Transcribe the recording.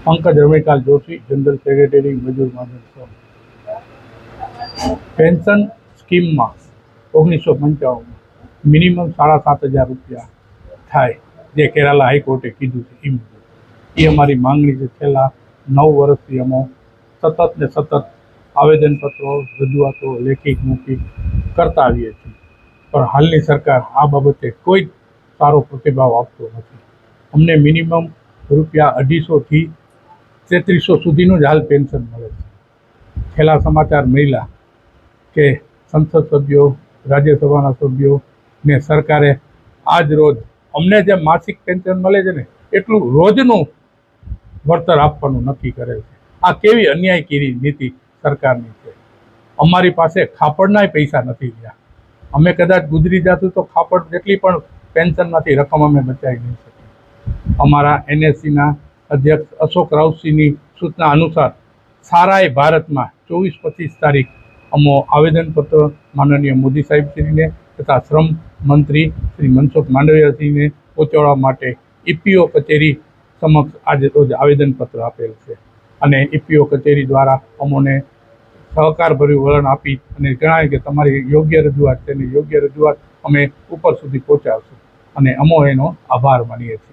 Pankaj Rameshlal Joshi, general secretary મજૂર મહાજન સંઘ। Pension સ્કીમમાં 1955 minimum 7,500 રૂપિયા થાય, જે કેરાલા હાઈકોર્ટે કીધું છે એ મુજબ એ અમારી માંગણી છે। છેલ્લા 9 વર્ષથી અમે સતત ને સતત આવેદનપત્રો, રજૂઆતો લેખિત મૌખિક કરતા આવીએ છીએ, પણ હાલની સરકાર આ બાબતે કોઈ સારો પ્રતિભાવ આપતો નથી। અમને મિનિમમ રૂપિયા 250 થી 3300 સુધીનું જ હાલ પેન્શન મળે છે। છેલ્લા સમાચાર મળ્યા કે સંસદ સભ્યો, રાજ્યસભાના સભ્યો ને સરકારે આજ રોજ અમને જે માસિક પેન્શન મળે છે ને એટલું રોજનું વળતર આપવાનું નક્કી કરેલ છે। આ કેવી અન્યાયકારી નીતિ સરકારની છે। અમારી પાસે ખાપડના પૈસા નથી રહ્યા। અમે કદાચ ગુજરી જશું તો ખાપડ જેટલી પણ પેન્શનમાંથી રકમ અમે બચાવી નહીં શકીએ। અમારા NSCના અધ્યક્ષ અશોક રાઉતસિંહની સૂચના અનુસાર સારાએ ભારતમાં 24-25 તારીખ અમો આવેદનપત્ર માનનીય મોદી સાહેબશ્રીને તથા શ્રમ મંત્રી શ્રી મનસુખ માંડવિયાશ્રીને પહોંચાડવા માટે EPO કચેરી સમક્ષ આજે રોજ આવેદનપત્ર આપેલ છે અને EPO કચેરી દ્વારા અમોને સહકારભર્યું વલણ આપી અને જણાય કે તમારી યોગ્ય રજૂઆત છે અને યોગ્ય રજૂઆત અમે ઉપર સુધી પહોંચાડશું અને અમો એનો આભાર માનીએ છીએ।